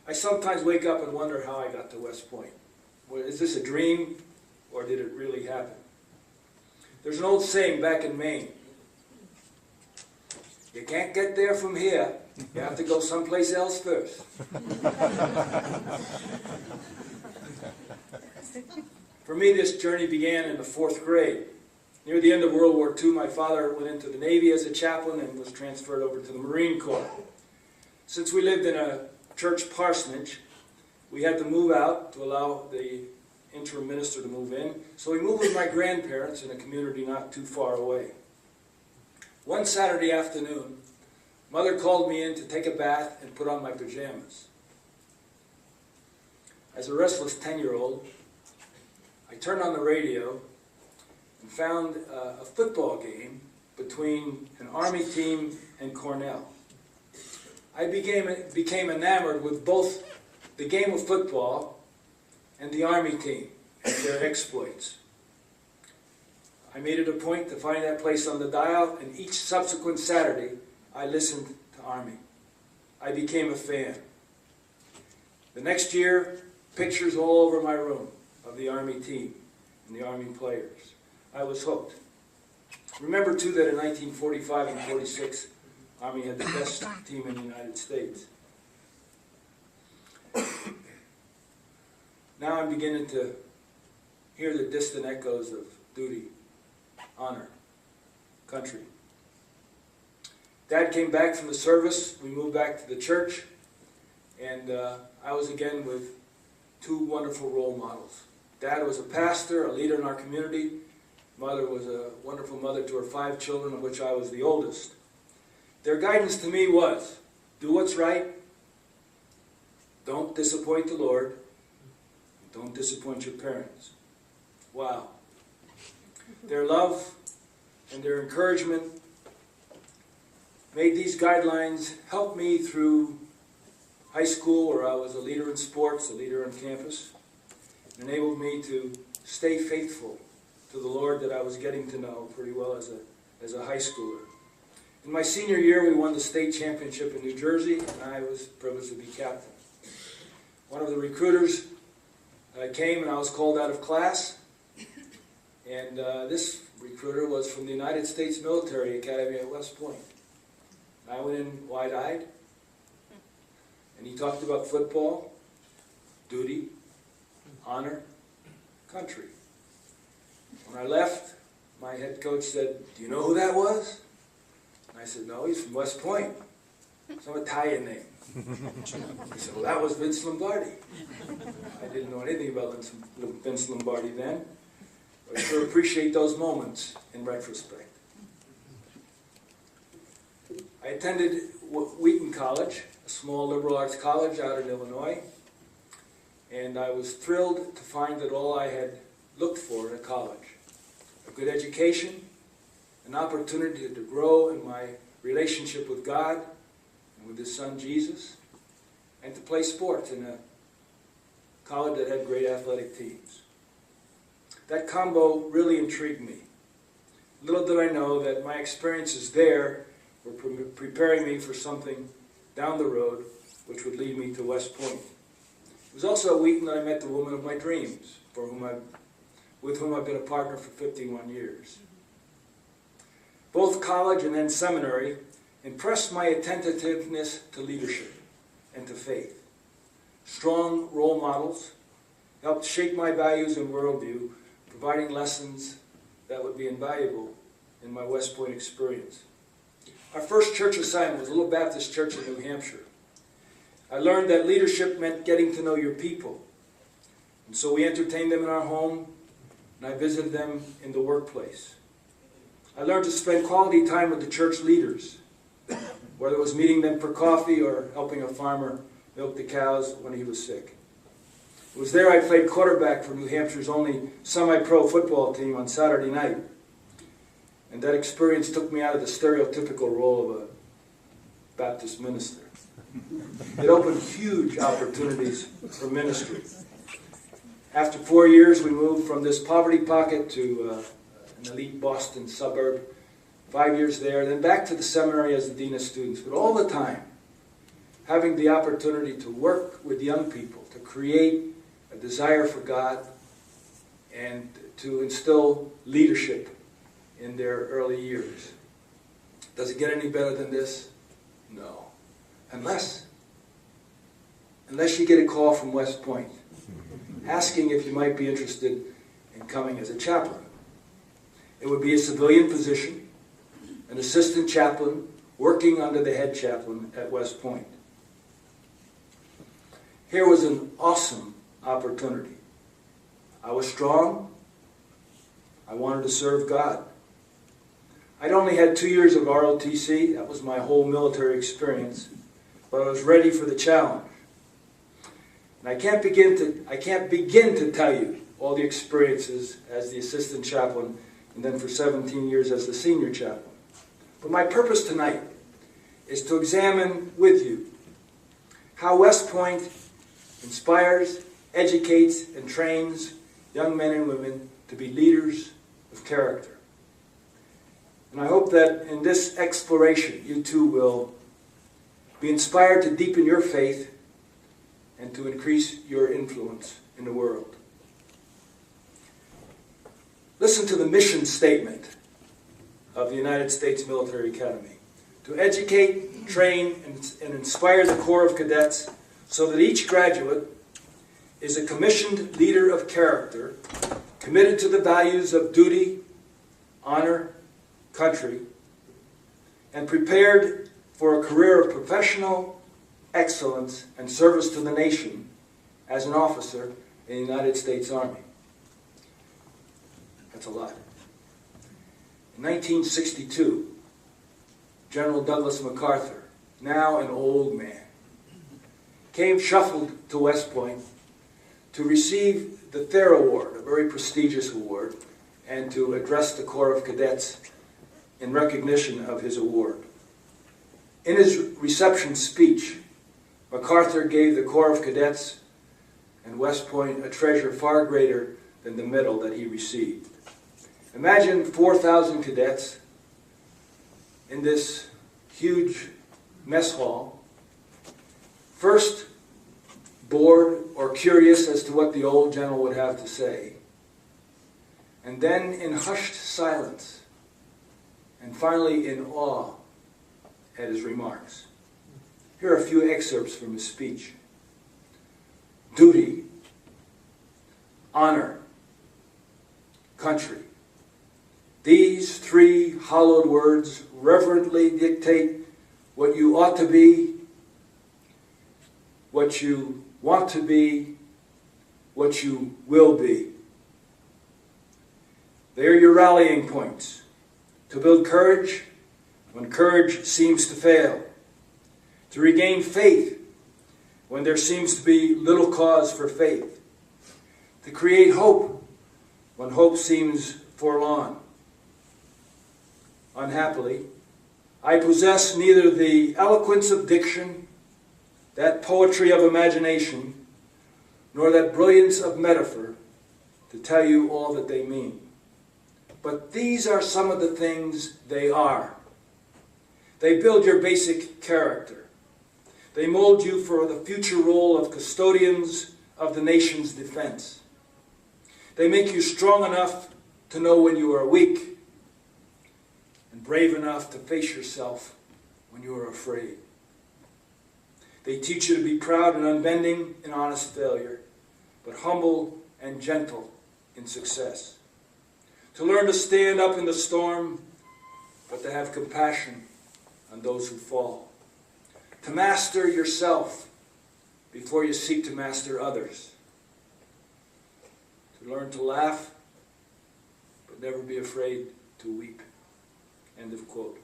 I sometimes wake up and wonder how I got to West Point. Is this a dream, or did it really happen? There's an old saying back in Maine. You can't get there from here. You have to go someplace else first. For me, this journey began in the 4th grade. Near the end of World War II, my father went into the Navy as a chaplain and was transferred over to the Marine Corps. Since we lived in a church parsonage, we had to move out to allow the interim minister to move in. So we moved with my grandparents in a community not too far away. One Saturday afternoon, Mother called me in to take a bath and put on my pajamas. As a restless 10-year-old, I turned on the radio and found a football game between an Army team and Cornell. I became enamored with both the game of football and the Army team and their exploits. I made it a point to find that place on the dial, and each subsequent Saturday I listened to Army. I became a fan. The next year, pictures all over my room of the Army team and the Army players. I was hooked. Remember, too, that in 1945 and 46, Army had the best team in the United States. Now I'm beginning to hear the distant echoes of duty, honor, country. Dad came back from the service. We moved back to the church, and I was again with 2 wonderful role models. Dad was a pastor, a leader in our community. Mother was a wonderful mother to her 5 children, of which I was the oldest. Their guidance to me was, do what's right, don't disappoint the Lord, don't disappoint your parents. Wow. Their love and their encouragement made these guidelines help me through high school, where I was a leader in sports, a leader on campus. It enabled me to stay faithful to the Lord that I was getting to know pretty well as a high schooler. In my senior year, we won the state championship in New Jersey, and I was privileged to be captain. One of the recruiters came, and I was called out of class. And this recruiter was from the United States Military Academy at West Point. I went in wide-eyed, and he talked about football, duty, honor, country. When I left, my head coach said, "Do you know who that was?" And I said, "No, he's from West Point. Some Italian name." He said, "Well, that was Vince Lombardi." I didn't know anything about Vince Lombardi then, but I sure appreciate those moments in retrospect. I attended Wheaton College, a small liberal arts college out in Illinois, and I was thrilled to find that all I had looked for in a college: a good education, an opportunity to grow in my relationship with God and with His Son Jesus, and to play sports in a college that had great athletic teams. That combo really intrigued me. Little did I know that my experiences there were preparing me for something down the road which would lead me to West Point. It was also at Wheaton that I met the woman of my dreams, with whom I've been a partner for 51 years. Both college and then seminary impressed my attentiveness to leadership and to faith. Strong role models helped shape my values and worldview, providing lessons that would be invaluable in my West Point experience. Our first church assignment was a little Baptist church in New Hampshire. I learned that leadership meant getting to know your people. And so we entertained them in our home, and I visited them in the workplace. I learned to spend quality time with the church leaders, whether it was meeting them for coffee or helping a farmer milk the cows when he was sick. It was there I played quarterback for New Hampshire's only semi-pro football team on Saturday night. And that experience took me out of the stereotypical role of a Baptist minister. It opened huge opportunities for ministry. After 4 years, we moved from this poverty pocket to an elite Boston suburb. 5 years there, then back to the seminary as the dean of students. But all the time, having the opportunity to work with young people, to create a desire for God, and to instill leadership in their early years. Does it get any better than this? No. Unless you get a call from West Point asking if you might be interested in coming as a chaplain. It would be a civilian position, an assistant chaplain working under the head chaplain at West Point. Here was an awesome opportunity. I was strong. I wanted to serve God. I'd only had 2 years of ROTC. That was my whole military experience. But I was ready for the challenge. And I can't begin to tell you all the experiences as the assistant chaplain and then for 17 years as the senior chaplain. But my purpose tonight is to examine with you how West Point inspires, educates, and trains young men and women to be leaders of character. And I hope that in this exploration you too will be inspired to deepen your faith and to increase your influence in the world. Listen to the mission statement of the United States Military Academy: to educate, train, and inspire the Corps of Cadets so that each graduate is a commissioned leader of character, committed to the values of duty, honor, country, and prepared for a career of professional excellence and service to the nation as an officer in the United States Army. That's a lot. In 1962, General Douglas MacArthur, now an old man, came shuffled to West Point to receive the Thayer Award, a very prestigious award, and to address the Corps of Cadets in recognition of his award. In his reception speech, MacArthur gave the Corps of Cadets and West Point a treasure far greater than the medal that he received. Imagine 4,000 cadets in this huge mess hall, first bored or curious as to what the old general would have to say, and then in hushed silence, and finally in awe at his remarks. Here are a few excerpts from his speech. Duty, honor, country. These three hallowed words reverently dictate what you ought to be, what you want to be, what you will be. They are your rallying points to build courage when courage seems to fail, to regain faith when there seems to be little cause for faith, to create hope when hope seems forlorn. Unhappily, I possess neither the eloquence of diction, that poetry of imagination, nor that brilliance of metaphor to tell you all that they mean. But these are some of the things they are. They build your basic character. They mold you for the future role of custodians of the nation's defense. They make you strong enough to know when you are weak, and brave enough to face yourself when you are afraid. They teach you to be proud and unbending in honest failure, but humble and gentle in success. To learn to stand up in the storm, but to have compassion on those who fall. To master yourself before you seek to master others. To learn to laugh, but never be afraid to weep. End of quote.